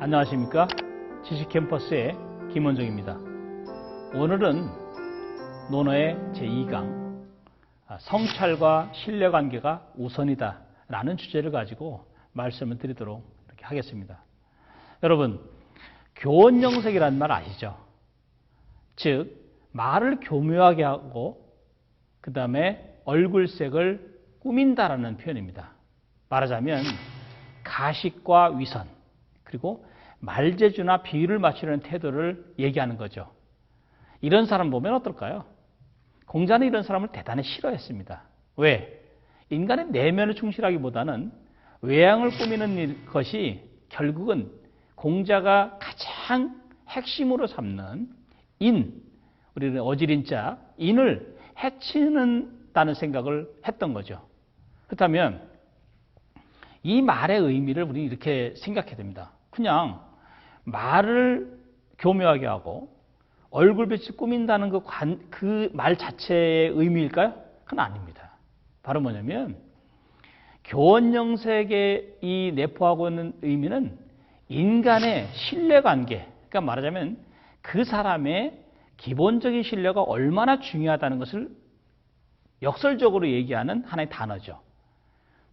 안녕하십니까? 지식캠퍼스의 김원종입니다. 오늘은 논어의 제2강 성찰과 신뢰관계가 우선이다 라는 주제를 가지고 말씀을 드리도록 이렇게 하겠습니다. 여러분, 교원영색이라는 말 아시죠? 즉 말을 교묘하게 하고 그 다음에 얼굴색을 꾸민다라는 표현입니다. 말하자면 가식과 위선 그리고 말재주나 비유를 맞추려는 태도를 얘기하는 거죠. 이런 사람 보면 어떨까요? 공자는 이런 사람을 대단히 싫어했습니다. 왜? 인간의 내면을 충실하기보다는 외양을 꾸미는 것이 결국은 공자가 가장 핵심으로 삼는 인, 우리는 어지린자, 인을 해치는다는 생각을 했던 거죠. 그렇다면 이 말의 의미를 우리는 이렇게 생각해야 됩니다. 그냥 말을 교묘하게 하고 얼굴빛을 꾸민다는 그 말 자체의 의미일까요? 그건 아닙니다. 바로 뭐냐면 교원영색에 이 내포하고 있는 의미는 인간의 신뢰관계, 그러니까 말하자면 그 사람의 기본적인 신뢰가 얼마나 중요하다는 것을 역설적으로 얘기하는 하나의 단어죠.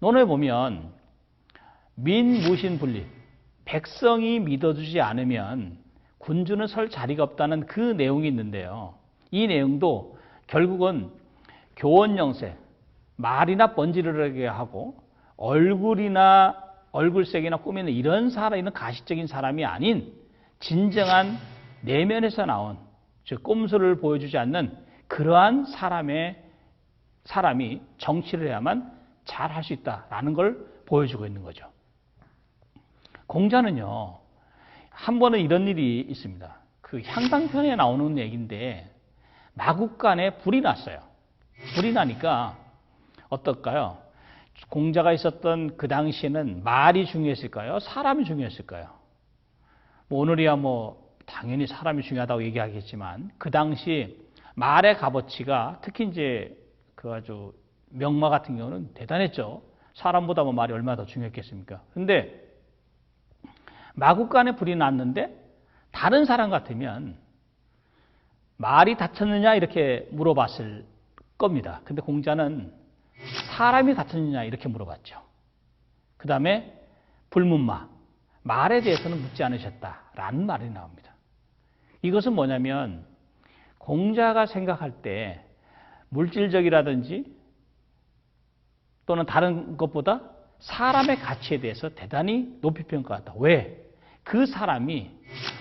논어에 보면 민무신분립, 백성이 믿어주지 않으면 군주는 설 자리가 없다는 그 내용이 있는데요. 이 내용도 결국은 교원영색, 말이나 번지르르하게 하고 얼굴색이나 꾸미는 이런 사람이 가식적인 사람이 아닌 진정한 내면에서 나온, 즉 꼼수를 보여주지 않는 그러한 사람이 정치를 해야만 잘 할 수 있다라는 걸 보여주고 있는 거죠. 공자는요, 한 번은 이런 일이 있습니다. 그 향상편에 나오는 얘기인데 마국간에 불이 났어요. 불이 나니까 어떨까요? 공자가 있었던 그 당시에는 말이 중요했을까요? 사람이 중요했을까요? 오늘이야 당연히 사람이 중요하다고 얘기하겠지만 그 당시 말의 값어치가 특히 이제 그 아주 명마 같은 경우는 대단했죠. 사람보다 말이 얼마나 더 중요했겠습니까? 그런데 마국간에 불이 났는데 다른 사람 같으면 말이 다쳤느냐 이렇게 물어봤을 겁니다. 근데 공자는 사람이 다쳤느냐 이렇게 물어봤죠. 그 다음에 불문마, 말에 대해서는 묻지 않으셨다라는 말이 나옵니다. 이것은 뭐냐면 공자가 생각할 때 물질적이라든지 또는 다른 것보다 사람의 가치에 대해서 대단히 높이 평가한다. 왜? 그 사람이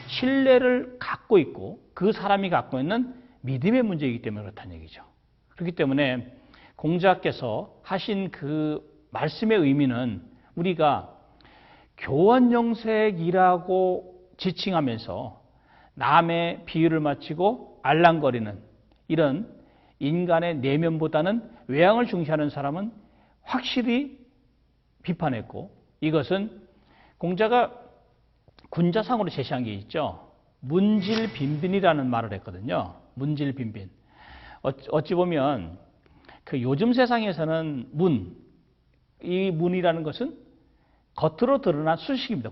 신뢰를 갖고 있고 그 사람이 갖고 있는 믿음의 문제이기 때문에 그렇다는 얘기죠. 그렇기 때문에 공자께서 하신 그 말씀의 의미는 우리가 교원영색이라고 지칭하면서 남의 비유를 마치고 알랑거리는 이런 인간의 내면보다는 외양을 중시하는 사람은 확실히 비판했고, 이것은 공자가 군자상으로 제시한 게 있죠. 문질빈빈이라는 말을 했거든요. 문질빈빈. 어찌 보면 그 요즘 세상에서는 이 문이라는 것은 겉으로 드러난 수식입니다.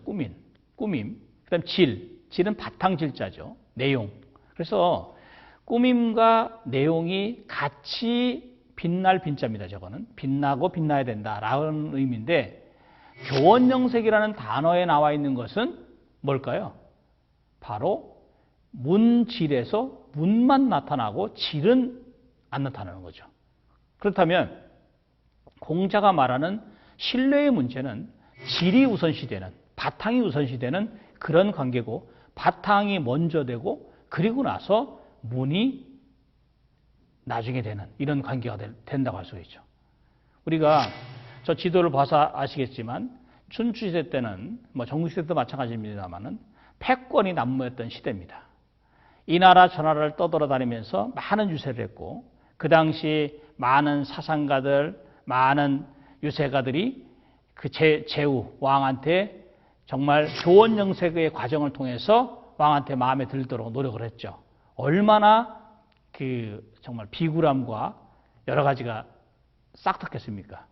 꾸밈. 그다음 질은 바탕질자죠. 내용. 그래서 꾸밈과 내용이 같이 빛날 빈자입니다. 저거는 빛나고 빛나야 된다라는 의미인데 교원영색이라는 단어에 나와 있는 것은 뭘까요? 바로 문질에서 문만 나타나고 질은 안 나타나는 거죠. 그렇다면 공자가 말하는 신뢰의 문제는 질이 우선시되는, 바탕이 우선시되는 그런 관계고 바탕이 먼저 되고 그리고 나서 문이 나중에 되는 이런 관계가 된다고 할 수 있죠. 우리가 저 지도를 봐서 아시겠지만 춘추시대 때는 전국시대 때도 마찬가지입니다만은 패권이 난무했던 시대입니다. 이 나라 저 나라를 떠돌아다니면서 많은 유세를 했고 그 당시 많은 사상가들, 많은 유세가들이 그 제후 왕한테 정말 교원영색의 과정을 통해서 왕한테 마음에 들도록 노력을 했죠. 얼마나 정말 비굴함과 여러 가지가 싹탁했습니까?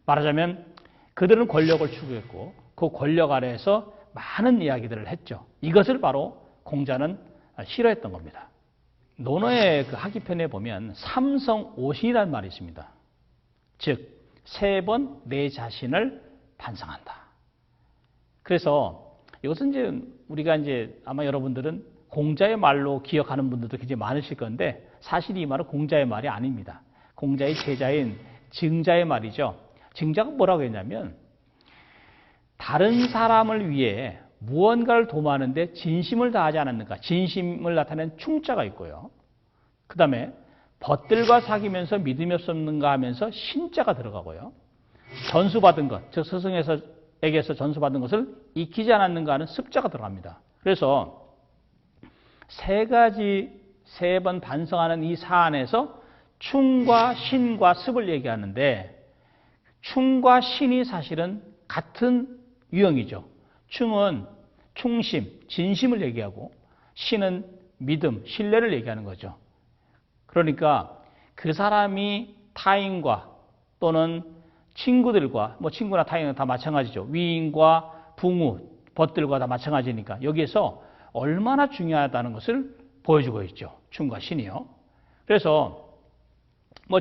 말하자면 그들은 권력을 추구했고 그 권력 아래에서 많은 이야기들을 했죠. 이것을 바로 공자는 싫어했던 겁니다. 논어의 그 하기편에 보면 삼성오신이라는 말이 있습니다. 즉, 3번 내 자신을 반성한다. 그래서 이것은 이제 우리가 이제 아마 여러분들은 공자의 말로 기억하는 분들도 굉장히 많으실 건데 사실 이 말은 공자의 말이 아닙니다. 공자의 제자인 증자의 말이죠. 증자가 뭐라고 했냐면 다른 사람을 위해 무언가를 도모하는데 진심을 다하지 않았는가. 진심을 나타내는 충자가 있고요. 그 다음에 벗들과 사귀면서 믿음이 없었는가 하면서 신자가 들어가고요. 전수받은 것, 즉 스승에게서 전수받은 것을 익히지 않았는가 하는 습자가 들어갑니다. 그래서 3번 반성하는 이 사안에서 충과 신과 습을 얘기하는데 충과 신이 사실은 같은 유형이죠. 충은 충심, 진심을 얘기하고 신은 믿음, 신뢰를 얘기하는 거죠. 그러니까 그 사람이 타인과 또는 친구들과, 친구나 타인은 다 마찬가지죠. 위인과 부모, 벗들과 다 마찬가지니까 여기에서 얼마나 중요하다는 것을 보여주고 있죠. 충과 신이요. 그래서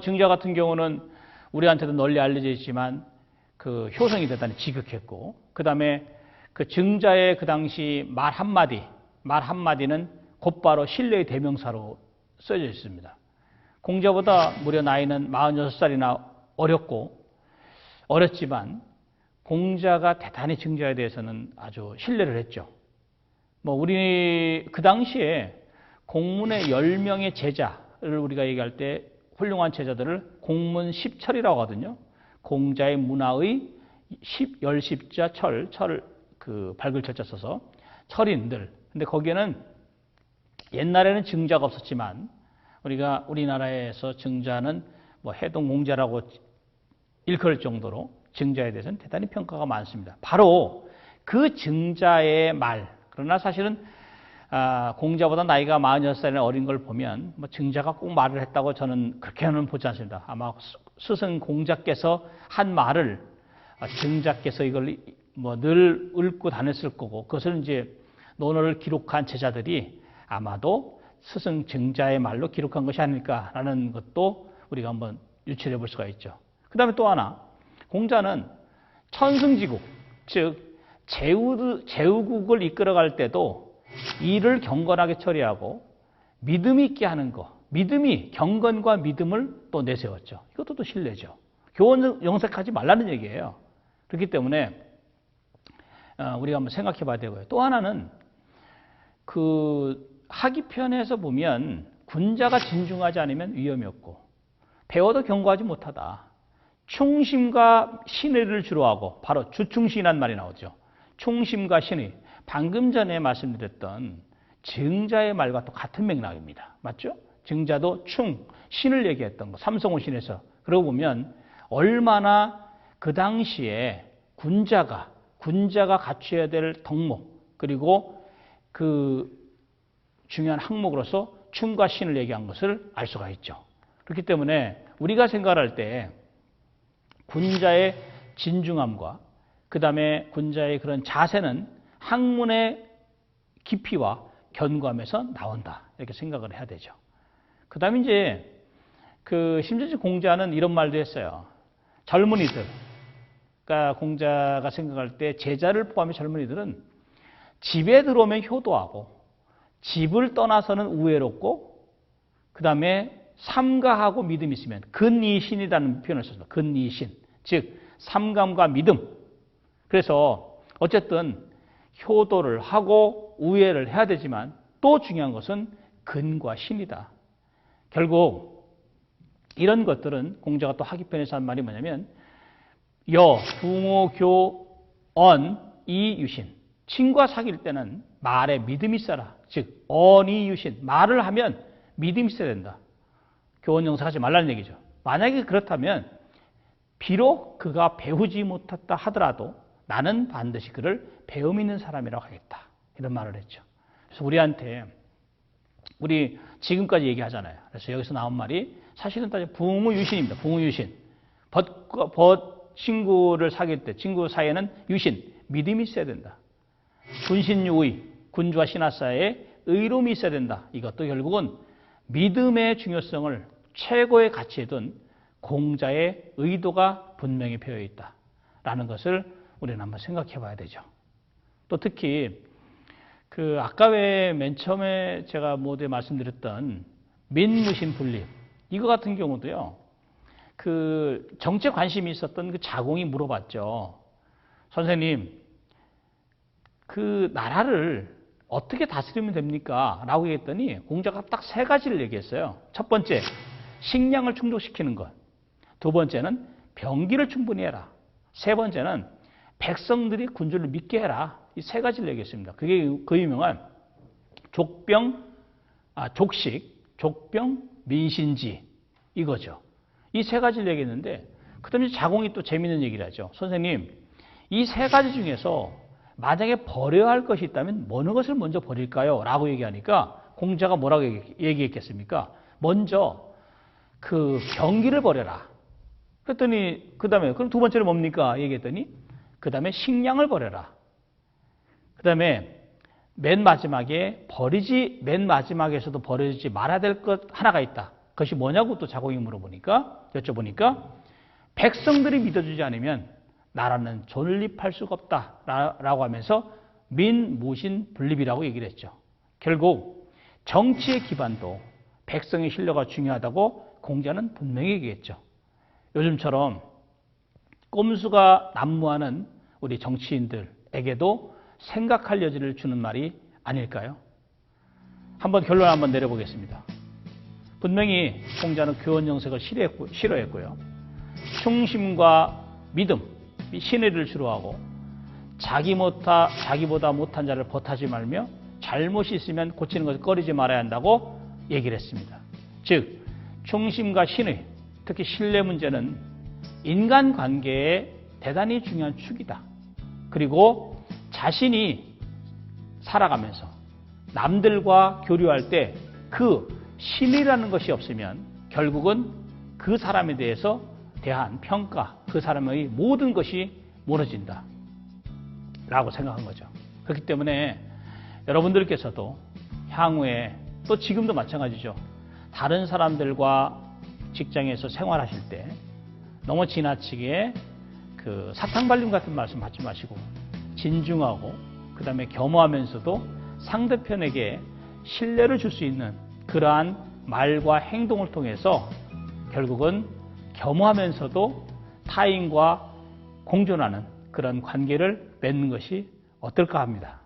증자 같은 경우는 우리한테도 널리 알려져 있지만 그 효성이 대단히 지극했고, 그 다음에 그 증자의 그 당시 말 한마디는 곧바로 신뢰의 대명사로 써져 있습니다. 공자보다 무려 나이는 46살이나 어렸지만 공자가 대단히 증자에 대해서는 아주 신뢰를 했죠. 우리 그 당시에 공문의 10명의 제자를 우리가 얘기할 때 훌륭한 제자들을 공문 10철이라고 하거든요. 공자의 문화의 10자 철을 그 밝을 철자 써서 철인들. 근데 거기에는 옛날에는 증자가 없었지만 우리나라에서 증자는 해동공자라고 일컬을 정도로 증자에 대해서는 대단히 평가가 많습니다. 바로 그 증자의 말, 그러나 사실은 공자보다 나이가 46살이나 어린 걸 보면 증자가 꼭 말을 했다고 저는 그렇게는 보지 않습니다. 아마 스승 공자께서 한 말을 증자께서 이걸 늘 읊고 다녔을 거고, 그것을 이제 논어를 기록한 제자들이 아마도 스승 증자의 말로 기록한 것이 아닐까라는 것도 우리가 한번 유추해 볼 수가 있죠. 그 다음에 또 하나, 공자는 천승지국, 즉 제후국을 이끌어갈 때도 일을 경건하게 처리하고 믿음 있게 하는 것, 경건과 믿음을 또 내세웠죠. 이것도 또 신뢰죠. 교원 영색하지 말라는 얘기예요. 그렇기 때문에 우리가 한번 생각해 봐야 되고요. 또 하나는 그 하기편에서 보면 군자가 진중하지 않으면 위험이 없고 배워도 경고하지 못하다. 충심과 신의를 주로 하고 바로 주충신이라는 말이 나오죠. 충심과 신의. 방금 전에 말씀드렸던 증자의 말과 또 같은 맥락입니다. 맞죠? 증자도 신을 얘기했던 거. 삼성오신에서. 그러고 보면 얼마나 그 당시에 군자가 갖춰야 될 덕목, 그리고 그 중요한 항목으로서 충과 신을 얘기한 것을 알 수가 있죠. 그렇기 때문에 우리가 생각할 때 군자의 진중함과 그 다음에 군자의 그런 자세는 학문의 깊이와 견고함에서 나온다. 이렇게 생각을 해야 되죠. 그 다음에 이제 심지어 공자는 이런 말도 했어요. 젊은이들. 그러니까 공자가 생각할 때 제자를 포함해 젊은이들은 집에 들어오면 효도하고 집을 떠나서는 우애롭고 그 다음에 삼가하고 믿음이 있으면 근이신이라는 표현을 썼습니다. 근이신. 즉 삼감과 믿음. 그래서 어쨌든 효도를 하고 우애를 해야 되지만 또 중요한 것은 근과 신이다. 결국 이런 것들은 공자가 또 하기편에서 한 말이 뭐냐면 부모, 교, 이유신. 친구와 사귈 때는 말에 믿음이 있어라. 즉 이유신. 말을 하면 믿음이 있어야 된다. 교원 영사하지 말라는 얘기죠. 만약에 그렇다면 비록 그가 배우지 못했다 하더라도 나는 반드시 그를 배움 있는 사람이라고 하겠다. 이런 말을 했죠. 그래서 우리 지금까지 얘기하잖아요. 그래서 여기서 나온 말이 사실은 붕의유신입니다. 붕의유신. 친구를 사귈 때 친구 사이에는 유신, 믿음이 있어야 된다. 군신유의, 군주와 신하 사이에 의로움이 있어야 된다. 이것도 결국은 믿음의 중요성을 최고의 가치에 둔 공자의 의도가 분명히 배어 있다라는 것을 우리는 한번 생각해 봐야 되죠. 또 특히 아까 왜 맨 처음에 제가 모두에 말씀드렸던 민무신 분립, 이거 같은 경우도요, 정치에 관심이 있었던 자공이 물어봤죠. 선생님, 나라를 어떻게 다스리면 됩니까? 라고 얘기했더니 공자가 딱 3가지를 얘기했어요. 첫 번째, 식량을 충족시키는 것. 두 번째는 병기를 충분히 해라. 세 번째는 백성들이 군주를 믿게 해라. 이 3가지를 얘기했습니다. 그게 그 유명한 족식, 족병, 민신지 이거죠. 이 3가지를 얘기했는데 그다음에 자공이 또 재미있는 얘기를 하죠. 선생님, 이 3가지 중에서 만약에 버려야 할 것이 있다면 어느 것을 먼저 버릴까요? 라고 얘기하니까 공자가 뭐라고 얘기했겠습니까? 먼저 병기를 버려라. 그랬더니 그다음에 그럼 두 번째는 뭡니까? 얘기했더니 그다음에 식량을 버려라. 그다음에 맨 마지막에서도 버려지지 말아야 될 것 하나가 있다. 그것이 뭐냐고 또 자공이 여쭤보니까 백성들이 믿어주지 않으면 나라는 존립할 수가 없다라고 하면서 민무신 분립이라고 얘기를 했죠. 결국 정치의 기반도 백성의 신뢰가 중요하다고 공자는 분명히 얘기했죠. 요즘처럼 꼼수가 난무하는 우리 정치인들에게도 생각할 여지를 주는 말이 아닐까요? 결론 한번 내려보겠습니다. 분명히 공자는 교원 정책을 싫어했고요. 충심과 믿음, 신의를 주로하고 자기보다 못한 자를 버타지 말며 잘못이 있으면 고치는 것을 꺼리지 말아야 한다고 얘기를 했습니다. 즉 충심과 신의, 특히 신뢰 문제는 인간관계에 대단히 중요한 축이다. 그리고 자신이 살아가면서 남들과 교류할 때 신이라는 것이 없으면 결국은 그 사람에 대한 평가, 그 사람의 모든 것이 무너진다 라고 생각한 거죠. 그렇기 때문에 여러분들께서도 향후에 또 지금도 마찬가지죠. 다른 사람들과 직장에서 생활하실 때 너무 지나치게 사탕발림 같은 말씀 하지 마시고 진중하고 그다음에 겸허하면서도 상대편에게 신뢰를 줄 수 있는 그러한 말과 행동을 통해서 결국은 겸허하면서도 타인과 공존하는 그런 관계를 맺는 것이 어떨까 합니다.